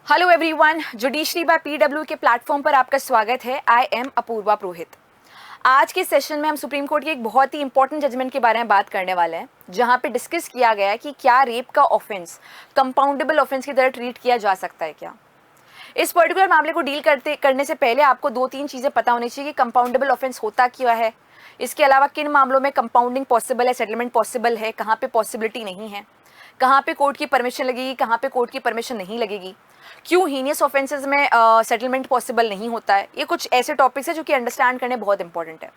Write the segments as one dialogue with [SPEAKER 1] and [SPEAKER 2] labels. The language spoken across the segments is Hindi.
[SPEAKER 1] Hello everyone, judiciary by PW के प्लेटफॉर्म पर आपका स्वागत है। I am Apoorva Purohit. आज के सेशन में हम सुप्रीम कोर्ट के एक बहुत ही इंपॉर्टेंट जजमेंट के बारे में बात करने वाले हैं, जहां पे डिस्कस किया गया है कि क्या रेप का ऑफेंस कंपाउंडेबल ऑफेंस की तरह ट्रीट किया जा सकता है क्या। इस पर्टिकुलर मामले को डील करने से पहले आपको दो तीन चीज़ें पता होनी चाहिए कि कंपाउंडेबल ऑफेंस होता क्या है, इसके अलावा किन मामलों में कंपाउंडिंग पॉसिबल है, सेटलमेंट पॉसिबल है, कहाँ पे पॉसिबिलिटी नहीं है, कहाँ पे कोर्ट की परमिशन लगेगी, कहाँ पे कोर्ट की परमिशन नहीं लगेगी, क्यों हीनियस ऑफेंसेस में सेटलमेंट पॉसिबल नहीं होता है। ये कुछ ऐसे टॉपिक्स हैं जो कि अंडरस्टैंड करने बहुत इंपॉर्टेंट है।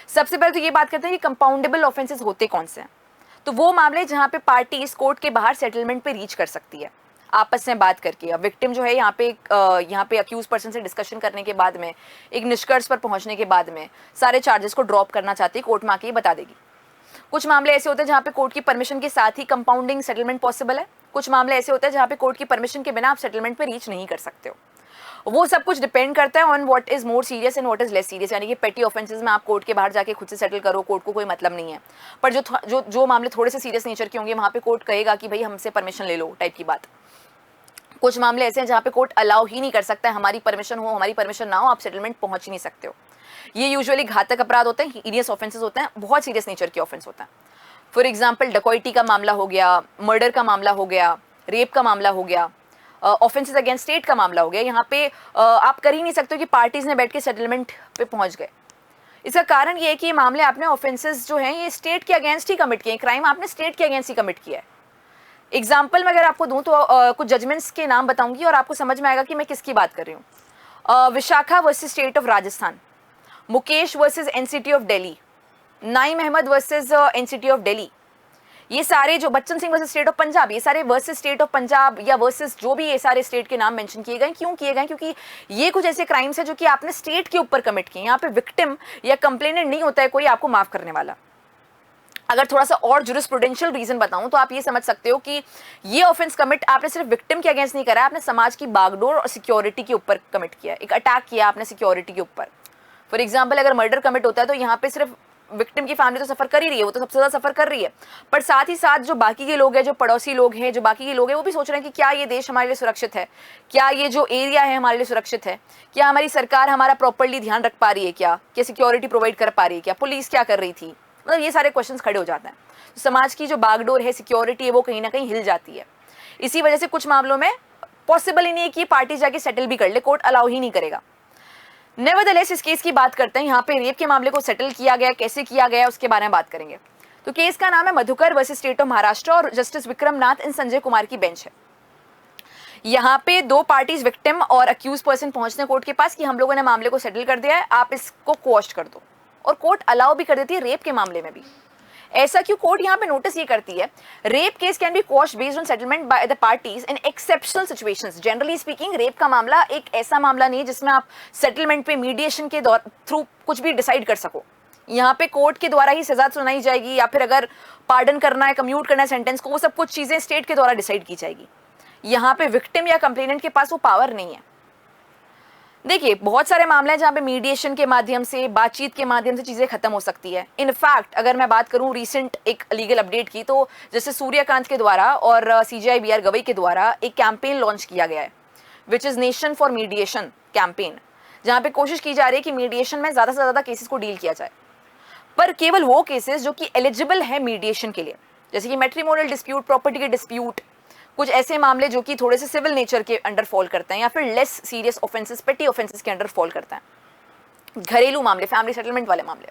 [SPEAKER 1] सबसे पहले तो ये बात करते हैं कि कंपाउंडेबल ऑफेंसेस होते कौन से हैं। तो वो मामले जहाँ पे पार्टी इस कोर्ट के बाहर सेटलमेंट पे रीच कर सकती है आपस में बात करके। अब विक्टिम जो है यहाँ पे अक्यूज पर्सन से डिस्कशन करने के बाद में, एक निष्कर्ष पर पहुंचने के बाद में सारे चार्जेस को ड्रॉप करना चाहती है, कोर्ट में आके ये बता देगी। कुछ मामले ऐसे होते हैं जहाँ पे कोर्ट की परमिशन के साथ ही कंपाउंडिंग सेटलमेंट पॉसिबल है। कुछ मामले ऐसे होते हैं जहाँ पे कोर्ट की परमिशन के बिना आप सेटलमेंट पे रीच नहीं कर सकते हो। वो सब कुछ डिपेंड करता है on what is more serious and what is less serious. यानी कि पेटी ऑफेंसेस में आप कोर्ट के बाहर जाके खुद से सेटल करो, कोर्ट को कोई मतलब नहीं है। पर जो मामले थोड़े से सीरियस नेचर के होंगे, वहाँ पे कोर्ट कहेगा कि भाई हमसे परमिशन ले लो टाइप की बात। कुछ मामले ऐसे हैं जहाँ पे कोर्ट अलाउ ही नहीं कर सकता है, हमारी परमिशन हो हमारी परमिशन ना हो आप सेटलमेंट पहुंच ही नहीं सकते हो। ये यूजुअली घातक अपराध होते हैं, हीनियस ऑफेंसेस होते हैं, बहुत सीरियस नेचर के ऑफेंस होता है। फॉर एग्जाम्पल डकॉइटी का मामला हो गया, मर्डर का मामला हो गया, रेप का मामला हो गया, ऑफेंसेस अगेंस्ट स्टेट का मामला हो गया। यहाँ पे आप कर ही नहीं सकते हो कि पार्टीज ने बैठ के सेटलमेंट पे पहुंच गए। इसका कारण ये है कि ये मामले आपने ऑफेंसेस जो हैं ये स्टेट के अगेंस्ट ही कमिट किए, क्राइम आपने स्टेट के अगेंस्ट ही कमिट किया है। एग्जाम्पल में अगर आपको दूं तो कुछ जजमेंट्स के नाम बताऊंगी और आपको समझ में आएगा कि मैं किसकी बात कर रही हूँ। Vishakha versus state of Rajasthan, Mukesh versus NCT of Delhi, Naim Ahmed versus NCT of Delhi, ये सारे जो Bachan Singh versus state of Punjab, ये सारे वर्सेस स्टेट ऑफ पंजाब या वर्सेस जो भी ये सारे स्टेट के नाम मेंशन किए गए। क्यों किए गए? क्योंकि ये कुछ ऐसे क्राइम्स है जो कि आपने स्टेट के ऊपर कमिट किए। यहाँ पे विक्टिम या कंप्लेनेंट नहीं होता है कोई आपको माफ करने वाला। अगर थोड़ा सा और जुरिस्प्रूडेंशियल रीजन बताऊं तो आप ये समझ सकते हो कि ये ऑफेंस कमिट आपने सिर्फ विक्टिम के अगेंस्ट नहीं करा, आपने समाज की बागडोर और सिक्योरिटी के ऊपर कमिट किया, एक अटैक किया आपने सिक्योरिटी के ऊपर। फॉर एग्जाम्पल अगर मर्डर कमिट होता है तो यहाँ पे सिर्फ विक्टिम की फैमिली तो सफर कर ही रही है, वो तो सबसे ज्यादा सफर कर रही है, पर साथ ही साथ जो बाकी के लोग हैं, जो पड़ोसी लोग हैं, जो बाकी के लोग हैं, वो भी सोच रहे हैं कि क्या ये देश हमारे लिए सुरक्षित है, क्या ये जो एरिया है हमारे लिए सुरक्षित है, क्या हमारी सरकार हमारा प्रॉपर्ली ध्यान रख पा रही है, क्या सिक्योरिटी प्रोवाइड कर पा रही है, क्या पुलिस क्या कर रही थी। मतलब ये सारे क्वेश्चंस खड़े हो जाते हैं। तो समाज की जो बागडोर है, सिक्योरिटी है, वो कहीं ना कहीं हिल जाती है। इसी वजह से कुछ मामलों में पॉसिबल ही नहीं है कि पार्टी जाके सेटल भी कर ले, कोर्ट अलाउ ही नहीं करेगा। नेवरदलेस इस केस की बात करते हैं। यहाँ पे रेप के मामले को सेटल किया गया, कैसे किया गया उसके बारे में बात करेंगे। तो केस का नाम है Madhukar versus state of Maharashtra और जस्टिस विक्रम नाथ इन संजय कुमार की बेंच है। यहाँ पे दो पार्टीज विक्टिम और अक्यूज पर्सन पहुंचते हैं कोर्ट के पास कि हम लोगों ने मामले को सेटल कर दिया है, आप इसको क्वॉश कर दो। और कोर्ट अलाउ भी कर देती है रेप के मामले में भी। ऐसा क्यों? कोर्ट यहाँ पे नोटिस ये करती है, rape case can be quashed based on settlement by the parties in exceptional situations. Generally speaking rape का मामला एक ऐसा मामला नहीं है जिसमें आप सेटलमेंट पे मीडिएशन के थ्रू कुछ भी डिसाइड कर सको। यहाँ पे कोर्ट के द्वारा ही सजा सुनाई जाएगी, या फिर अगर पार्डन करना है, कम्यूट करना है सेंटेंस को, वो सब कुछ चीजें स्टेट के द्वारा डिसाइड की जाएगी। यहाँ पे विक्टिम या कंप्लेनेंट के पास वो पावर नहीं है। देखिए बहुत सारे मामले हैं जहाँ पे मीडिएशन के माध्यम से, बातचीत के माध्यम से चीज़ें खत्म हो सकती है। इनफैक्ट अगर मैं बात करूँ रिसेंट एक लीगल अपडेट की, तो जैसे सूर्यकांत के द्वारा और सीजीआई बीआर गवई के द्वारा एक कैंपेन लॉन्च किया गया है, which is nation for mediation campaign, जहाँ पे कोशिश की जा रही है कि मीडिएशन में ज़्यादा से ज़्यादा केसेस को डील किया जाए, पर केवल वो केसेस जो कि एलिजिबल है मीडिएशन के लिए, जैसे कि मैट्रिमोनियल डिस्प्यूट, प्रॉपर्टी के डिस्प्यूट, कुछ ऐसे मामले जो कि थोड़े से सिविल नेचर के अंडर फॉल करते हैं, या फिर लेस सीरियस ऑफेंसेस, पेटी ऑफेंसेस के अंडर फॉल करता है। घरेलू मामले, फैमिली सेटलमेंट वाले मामले,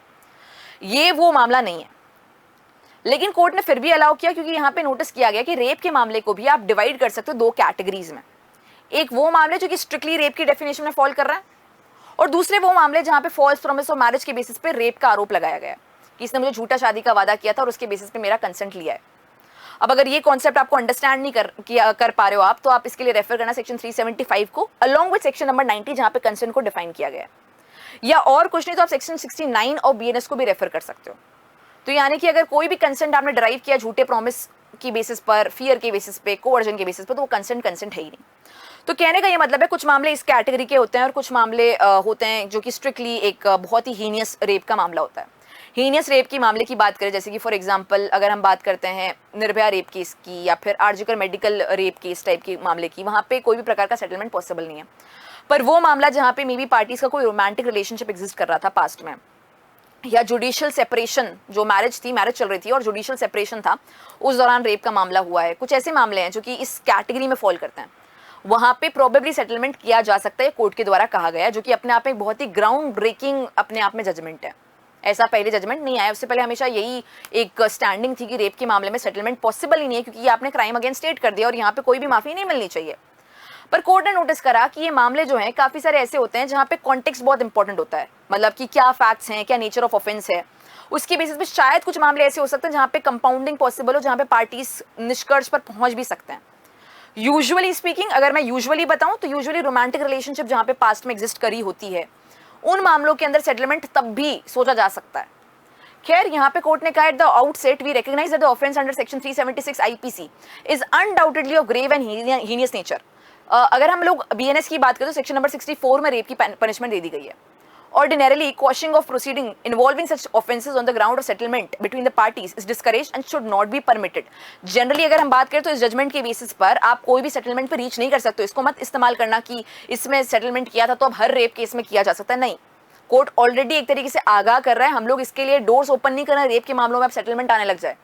[SPEAKER 1] ये वो मामला नहीं है। लेकिन कोर्ट ने फिर भी अलाउ किया, क्योंकि यहाँ पे नोटिस किया गया कि रेप के मामले को भी आप डिवाइड कर सकते हो दो कैटेगरीज में। एक वो मामले जो कि स्ट्रिक्टली रेप की डेफिनेशन में फॉल कर रहा है, और दूसरे वो मामले जहाँ पे फॉल्स प्रॉमिस और मैरिज के बेसिस पे रेप का आरोप लगाया गया कि इसने मुझे झूठा शादी का वादा किया था और उसके बेसिस पे मेरा कंसेंट लिया है। अब अगर ये कॉन्सेप्ट आपको अंडरस्टैंड नहीं कर पा रहे हो आप, तो आप इसके लिए रेफर करना सेक्शन 375 को अलॉन्ग विद सेक्शन नंबर 90, जहाँ पे कंसेंट को डिफाइन किया गया है। या और कुछ नहीं तो आप सेक्शन 69 और बीएनएस को भी रेफर कर सकते हो। तो यानी कि अगर कोई भी कंसेंट आपने ड्राइव किया झूठे प्रॉमिस की बेसिस पर, फियर के बेसिस पे, कोवर्जन के बेसिस पर, तो वो कंसेंट है ही नहीं। तो कहने का ये मतलब है कुछ मामले इस कैटेगरी के होते हैं और कुछ मामले होते हैं जो कि स्ट्रिक्टली एक बहुत ही हीनियस रेप का मामला होता है। हीनियस रेप की मामले की बात करें, जैसे कि फॉर एग्जांपल अगर हम बात करते हैं निर्भया रेप केस की या फिर RG Kar medical rape case type के मामले की, वहाँ पे कोई भी प्रकार का सेटलमेंट पॉसिबल नहीं है। पर वो मामला जहाँ पे मे बी पार्टीज का कोई रोमांटिक रिलेशनशिप एग्जिस्ट कर रहा था पास्ट में, या जुडिशियल सेपरेशन, जो मैरिज चल रही थी और जुडिशियल सेपरेशन था, उस दौरान रेप का मामला हुआ है, कुछ ऐसे मामले हैं जो कि इस कैटेगरी में फॉल करते हैं, वहाँ पे प्रोबेबली सेटलमेंट किया जा सकता है, कोर्ट के द्वारा कहा गया है, जो कि अपने आप में बहुत ही ग्राउंड ब्रेकिंग अपने आप में जजमेंट है। ऐसा पहले जजमेंट नहीं आया, उससे पहले हमेशा यही एक स्टैंडिंग थी कि रेप के मामले में सेटलमेंट पॉसिबल ही नहीं है, क्योंकि ये आपने क्राइम अगेंस्ट स्टेट कर दिया और यहाँ पे कोई भी माफी नहीं मिलनी चाहिए। पर कोर्ट ने नोटिस करा कि ये मामले जो हैं काफी सारे ऐसे होते हैं जहाँ पे कॉन्टेक्स्ट बहुत इंपॉर्टेंट होता है, मतलब कि क्या फैक्ट्स हैं, क्या नेचर ऑफ ऑफेंस है, उसके बेसिस पे शायद कुछ मामले ऐसे हो सकते हैं जहाँ पे कंपाउंडिंग पॉसिबल हो, जहाँ पे पार्टीज निष्कर्ष पर पहुंच भी सकते हैं। यूजुअली स्पीकिंग, अगर मैं यूजुअली बताऊं तो यूजुअली रोमांटिक रिलेशनशिप जहाँ पे पास्ट में एग्जिस्ट करी होती है, उन मामलों के अंदर सेटलमेंट तब भी सोचा जा सकता है। खैर, यहाँ पे कोर्ट ने कहा at the outset we recognise that the offence under section 376 IPC is undoubtedly of grave and heinous nature. अगर हम लोग बीएनएस की बात करें तो सेक्शन नंबर 64 में रेप की पनिशमेंट दे दी गई है। Ordinarily, quashing of proceeding involving such offences on the ground of settlement between the parties is discouraged and should not be permitted. Generally, अगर हम बात करें तो इस जजमेंट के बेसिस पर आप कोई भी सेटलमेंट पे रीच नहीं कर सकते। इसको मत इस्तेमाल करना कि इसमें सेटलमेंट किया था तो अब हर रेप केस में किया जा सकता है, नहीं। कोर्ट ऑलरेडी एक तरीके से आगाह कर रहा है, हम लोग इसके लिए डोर्स ओपन नहीं कर रहे हैं रेप के मामलों में अब सेटलमेंट आने लग जाए।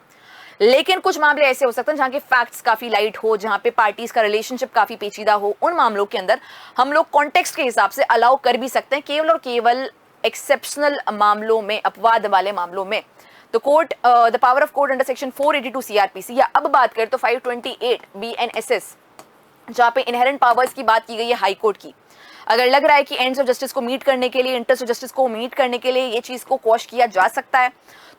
[SPEAKER 1] लेकिन कुछ मामले ऐसे हो सकते हैं जहाँ के फैक्ट्स काफी लाइट हो, जहाँ पे पार्टीज का रिलेशनशिप काफी पेचीदा हो, उन मामलों के अंदर हम लोग कॉन्टेक्स्ट के हिसाब से अलाउ कर भी सकते हैं, केवल और केवल एक्सेप्शनल मामलों में, अपवाद वाले मामलों में। तो court the power of court under section 482 CrPC, या अब बात करें तो 528 बीएनएसएस, जहाँ पे इनहेरेंट पावर्स की बात की गई है हाई कोर्ट की। अगर लग रहा है कि एंड्स ऑफ जस्टिस को मीट करने के लिए, इंटरेस्ट ऑफ जस्टिस को मीट करने के लिए ये चीज को क्वॉश किया जा सकता है,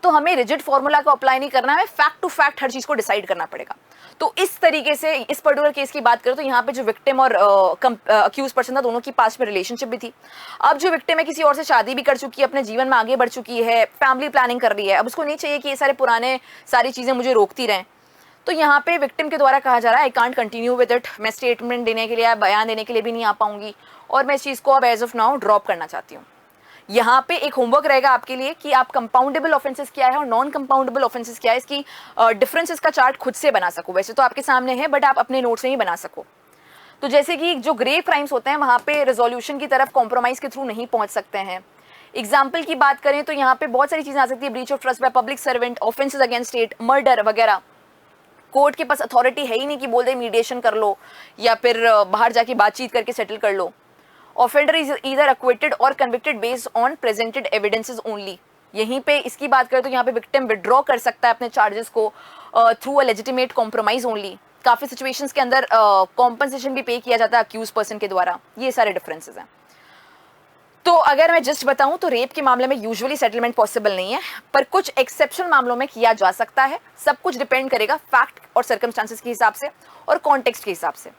[SPEAKER 1] तो हमें रिजिड फॉर्मूला को अप्लाई नहीं करना है, फैक्ट टू फैक्ट हर चीज को डिसाइड करना पड़ेगा। तो इस तरीके से इस पर्टिकुलर केस की बात करें तो यहाँ पे जो विक्टिम और अक्यूज पर्सन था, दोनों की पास में रिलेशनशिप भी थी। अब जो विक्टिम है किसी और से शादी भी कर चुकी है, अपने जीवन में आगे बढ़ चुकी है, फैमिली प्लानिंग कर रही है, अब उसको नहीं चाहिए कि ये सारी चीजें मुझे रोकती रहें। तो यहाँ पे विक्टिम के द्वारा कहा जा रहा है I can't continue with it, मैं स्टेटमेंट देने के लिए या बयान देने के लिए भी नहीं आ पाऊंगी और मैं इस चीज़ को अब एज ऑफ नाउ ड्रॉप करना चाहती हूँ। यहाँ पे एक होमवर्क रहेगा आपके लिए कि आप कंपाउंडेबल ऑफेंसेस क्या है और नॉन कंपाउंडेबल ऑफेंसेस क्या है, इसकी डिफरेंसेस का चार्ट खुद से बना सको। वैसे तो आपके सामने है, बट आप अपने नोट्स में ही बना सको। तो जैसे कि जो ग्रेव क्राइम्स होते हैं वहाँ पे रेजोल्यूशन की तरफ कॉम्प्रोमाइज के थ्रू नहीं पहुँच सकते हैं। एग्जाम्पल की बात करें तो यहाँ पे बहुत सारी चीज़ें आ सकती है, breach of trust by public servant, offences against state, murder वगैरह। कोर्ट के पास अथॉरिटी है ही नहीं कि बोल दे मीडिएशन कर लो या फिर बाहर जाके बातचीत करके सेटल कर लो। ऑफेंडर इज ईदर एक्विटेड और convicted based on presented evidences only. यहीं पे इसकी बात करें तो यहाँ पे विक्टिम विड्रॉ कर सकता है अपने चार्जेस को through a legitimate compromise only. काफी सिचुएशंस के अंदर कॉम्पनसेशन भी पे किया जाता है अक्यूज पर्सन के द्वारा। ये सारे डिफरेंसेस हैं। तो अगर मैं जस्ट बताऊं तो रेप के मामले में यूजुअली सेटलमेंट पॉसिबल नहीं है, पर कुछ एक्सेप्शनल मामलों में किया जा सकता है। सब कुछ डिपेंड करेगा फैक्ट और सर्कमस्टांसेस के हिसाब से और कॉन्टेक्स्ट के हिसाब से।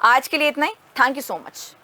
[SPEAKER 1] आज के लिए इतना ही। Thank you so much.